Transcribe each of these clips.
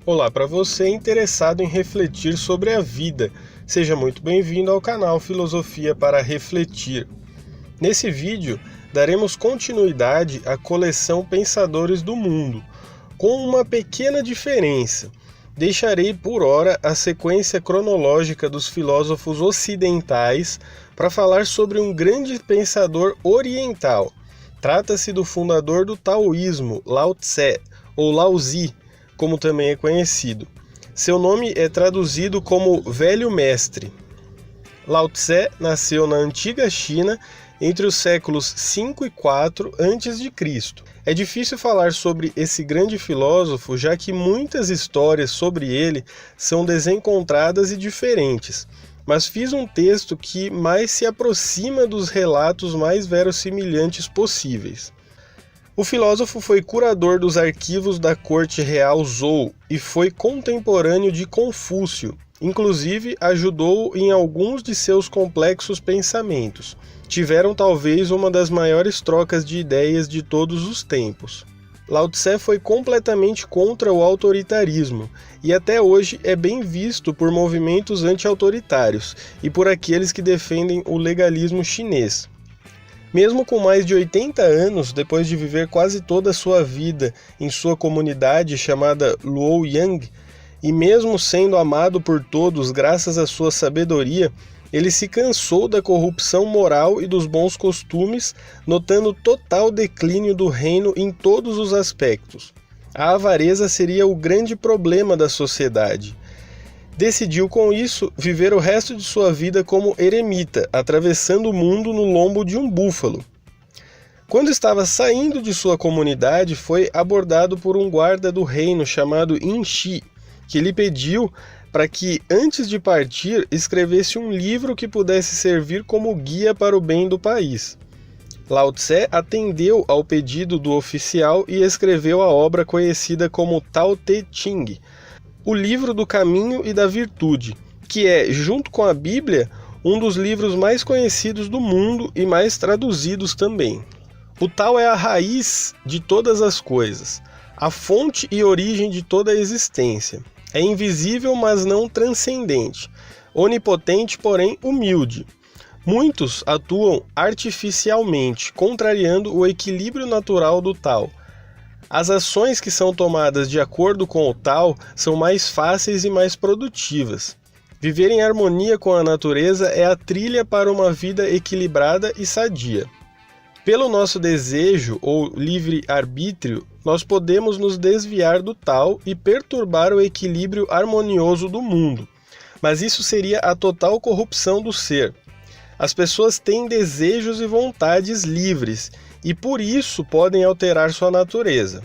Olá para você interessado em refletir sobre a vida. Seja muito bem-vindo ao canal Filosofia para Refletir. Nesse vídeo, daremos continuidade à coleção Pensadores do Mundo, com uma pequena diferença. Deixarei por hora a sequência cronológica dos filósofos ocidentais para falar sobre um grande pensador oriental. Trata-se do fundador do taoísmo, Lao Tse, ou Lao Zi, como também é conhecido. Seu nome é traduzido como Velho Mestre. Lao Tse nasceu na antiga China entre os séculos 5 e 4 a.C. É difícil falar sobre esse grande filósofo, já que muitas histórias sobre ele são desencontradas e diferentes, mas fiz um texto que mais se aproxima dos relatos mais verossimilhantes possíveis. O filósofo foi curador dos arquivos da corte real Zhou e foi contemporâneo de Confúcio. Inclusive, ajudou em alguns de seus complexos pensamentos. Tiveram talvez uma das maiores trocas de ideias de todos os tempos. Lao Tse foi completamente contra o autoritarismo e até hoje é bem visto por movimentos anti-autoritários e por aqueles que defendem o legalismo chinês. Mesmo com mais de 80 anos, depois de viver quase toda a sua vida em sua comunidade chamada Luoyang, e mesmo sendo amado por todos graças à sua sabedoria, ele se cansou da corrupção moral e dos bons costumes, notando total declínio do reino em todos os aspectos. A avareza seria o grande problema da sociedade. Decidiu, com isso, viver o resto de sua vida como eremita, atravessando o mundo no lombo de um búfalo. Quando estava saindo de sua comunidade, foi abordado por um guarda do reino chamado In Shi, que lhe pediu para que, antes de partir, escrevesse um livro que pudesse servir como guia para o bem do país. Lao Tse atendeu ao pedido do oficial e escreveu a obra conhecida como Tao Te Ching, o livro do caminho e da virtude, que é, junto com a Bíblia, um dos livros mais conhecidos do mundo e mais traduzidos também. O Tao é a raiz de todas as coisas, a fonte e origem de toda a existência. É invisível, mas não transcendente, onipotente, porém humilde. Muitos atuam artificialmente, contrariando o equilíbrio natural do Tao. As ações que são tomadas de acordo com o Tao são mais fáceis e mais produtivas. Viver em harmonia com a natureza é a trilha para uma vida equilibrada e sadia. Pelo nosso desejo ou livre-arbítrio, nós podemos nos desviar do Tao e perturbar o equilíbrio harmonioso do mundo, mas isso seria a total corrupção do ser. As pessoas têm desejos e vontades livres e por isso podem alterar sua natureza.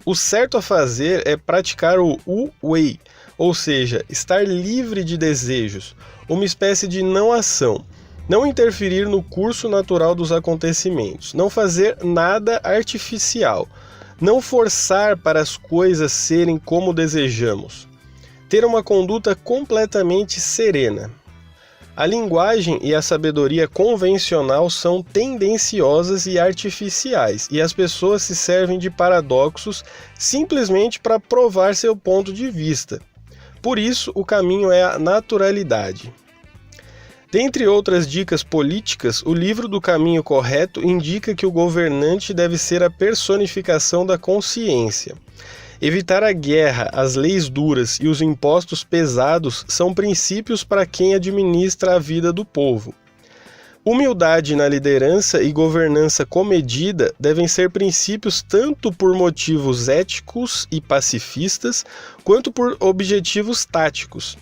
O certo a fazer é praticar o Wu Wei, ou seja, estar livre de desejos, uma espécie de não ação. Não interferir no curso natural dos acontecimentos, não fazer nada artificial, não forçar para as coisas serem como desejamos, ter uma conduta completamente serena. A linguagem e a sabedoria convencional são tendenciosas e artificiais, e as pessoas se servem de paradoxos simplesmente para provar seu ponto de vista. Por isso, o caminho é a naturalidade. Dentre outras dicas políticas, o livro do Caminho Correto indica que o governante deve ser a personificação da consciência. Evitar a guerra, as leis duras e os impostos pesados são princípios para quem administra a vida do povo. Humildade na liderança e governança comedida devem ser princípios tanto por motivos éticos e pacifistas, quanto por objetivos táticos.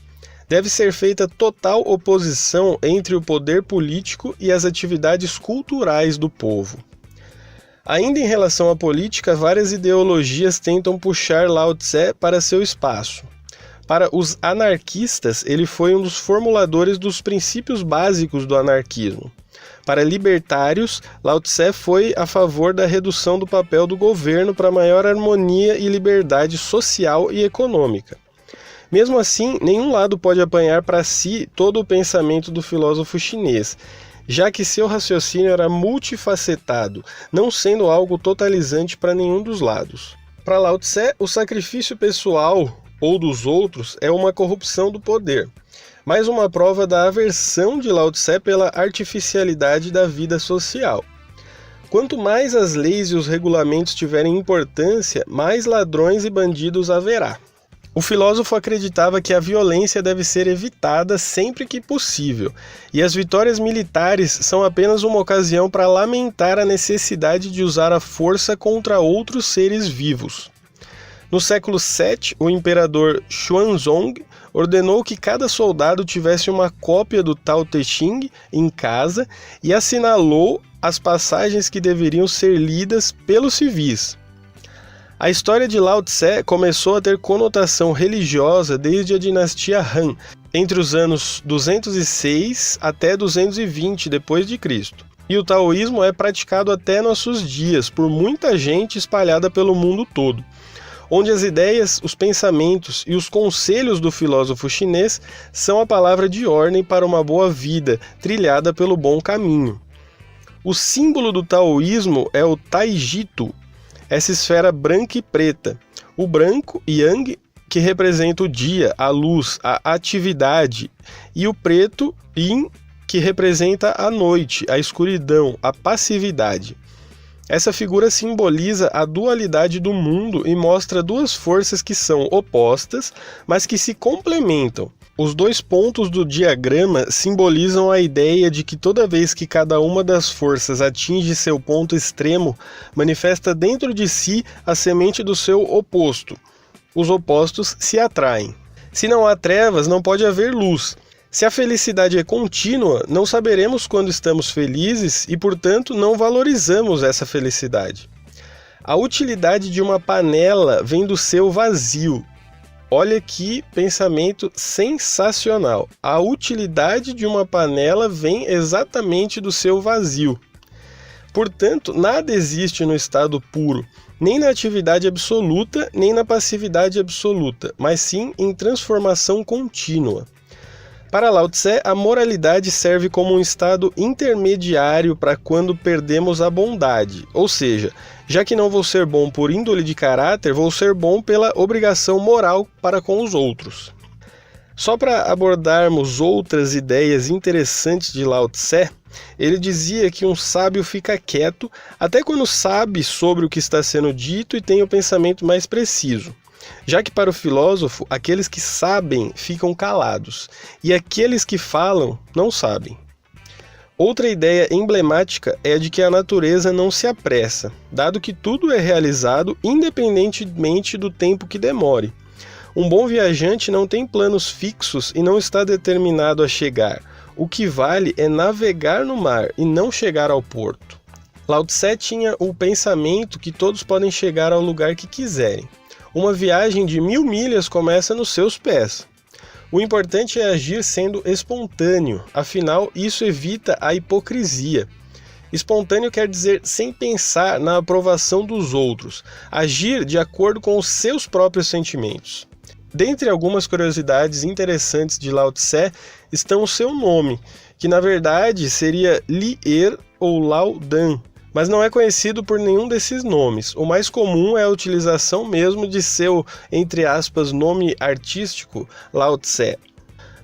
Deve ser feita total oposição entre o poder político e as atividades culturais do povo. Ainda em relação à política, várias ideologias tentam puxar Lao Tse para seu espaço. Para os anarquistas, ele foi um dos formuladores dos princípios básicos do anarquismo. Para libertários, Lao Tse foi a favor da redução do papel do governo para maior harmonia e liberdade social e econômica. Mesmo assim, nenhum lado pode apanhar para si todo o pensamento do filósofo chinês, já que seu raciocínio era multifacetado, não sendo algo totalizante para nenhum dos lados. Para Lao Tse, o sacrifício pessoal ou dos outros é uma corrupção do poder, mais uma prova da aversão de Lao Tse pela artificialidade da vida social. Quanto mais as leis e os regulamentos tiverem importância, mais ladrões e bandidos haverá. O filósofo acreditava que a violência deve ser evitada sempre que possível, e as vitórias militares são apenas uma ocasião para lamentar a necessidade de usar a força contra outros seres vivos. No século VII, o imperador Xuanzong ordenou que cada soldado tivesse uma cópia do Tao Te Ching em casa e assinalou as passagens que deveriam ser lidas pelos civis. A história de Lao Tse começou a ter conotação religiosa desde a dinastia Han, entre os anos 206 até 220 d.C. E o taoísmo é praticado até nossos dias por muita gente espalhada pelo mundo todo, onde as ideias, os pensamentos e os conselhos do filósofo chinês são a palavra de ordem para uma boa vida, trilhada pelo bom caminho. O símbolo do taoísmo é o Taijitu, essa esfera branca e preta. O branco, Yang, que representa o dia, a luz, a atividade, e o preto, Yin, que representa a noite, a escuridão, a passividade. Essa figura simboliza a dualidade do mundo e mostra duas forças que são opostas, mas que se complementam. Os dois pontos do diagrama simbolizam a ideia de que toda vez que cada uma das forças atinge seu ponto extremo, manifesta dentro de si a semente do seu oposto. Os opostos se atraem. Se não há trevas, não pode haver luz. Se a felicidade é contínua, não saberemos quando estamos felizes e, portanto, não valorizamos essa felicidade. A utilidade de uma panela vem do seu vazio. Olha que pensamento sensacional. A utilidade de uma panela vem exatamente do seu vazio. Portanto, nada existe no estado puro, nem na atividade absoluta, nem na passividade absoluta, mas sim em transformação contínua. Para Lao Tse, a moralidade serve como um estado intermediário para quando perdemos a bondade, ou seja, já que não vou ser bom por índole de caráter, vou ser bom pela obrigação moral para com os outros. Só para abordarmos outras ideias interessantes de Lao Tse, ele dizia que um sábio fica quieto até quando sabe sobre o que está sendo dito e tem o pensamento mais preciso. Já que para o filósofo, aqueles que sabem ficam calados, e aqueles que falam não sabem. Outra ideia emblemática é a de que a natureza não se apressa, dado que tudo é realizado independentemente do tempo que demore. Um bom viajante não tem planos fixos e não está determinado a chegar. O que vale é navegar no mar e não chegar ao porto. Lao Tse tinha o pensamento que todos podem chegar ao lugar que quiserem. Uma viagem de 1000 milhas começa nos seus pés. O importante é agir sendo espontâneo, afinal isso evita a hipocrisia. Espontâneo quer dizer sem pensar na aprovação dos outros, agir de acordo com os seus próprios sentimentos. Dentre algumas curiosidades interessantes de Lao Tse estão o seu nome, que na verdade seria Li Er ou Lao Dan, mas não é conhecido por nenhum desses nomes. O mais comum é a utilização mesmo de seu, entre aspas, nome artístico, Lao Tse.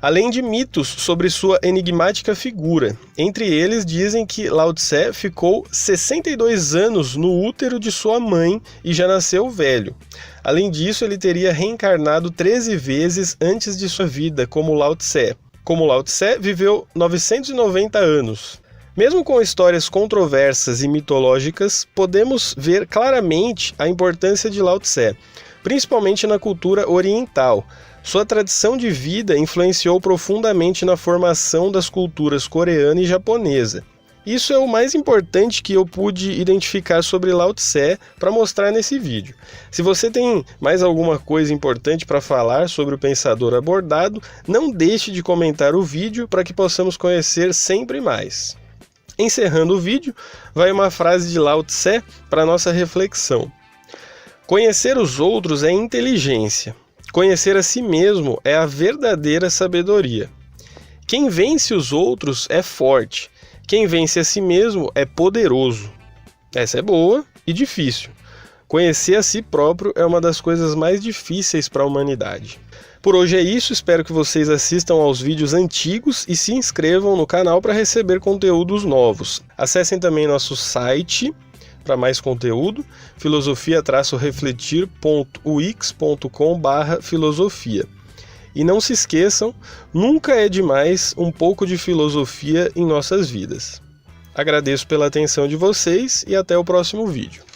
Além de mitos sobre sua enigmática figura. Entre eles dizem que Lao Tse ficou 62 anos no útero de sua mãe e já nasceu velho. Além disso, ele teria reencarnado 13 vezes antes de sua vida como Lao Tse. Como Lao Tse viveu 990 anos. Mesmo com histórias controversas e mitológicas, podemos ver claramente a importância de Lao Tse, principalmente na cultura oriental. Sua tradição de vida influenciou profundamente na formação das culturas coreana e japonesa. Isso é o mais importante que eu pude identificar sobre Lao Tse para mostrar nesse vídeo. Se você tem mais alguma coisa importante para falar sobre o pensador abordado, não deixe de comentar o vídeo para que possamos conhecer sempre mais. Encerrando o vídeo, vai uma frase de Lao Tse para nossa reflexão. Conhecer os outros é inteligência. Conhecer a si mesmo é a verdadeira sabedoria. Quem vence os outros é forte. Quem vence a si mesmo é poderoso. Essa é boa e difícil. Conhecer a si próprio é uma das coisas mais difíceis para a humanidade. Por hoje é isso, espero que vocês assistam aos vídeos antigos e se inscrevam no canal para receber conteúdos novos. Acessem também nosso site para mais conteúdo, filosofia-refletir.wix.com/filosofia. E não se esqueçam, nunca é demais um pouco de filosofia em nossas vidas. Agradeço pela atenção de vocês e até o próximo vídeo.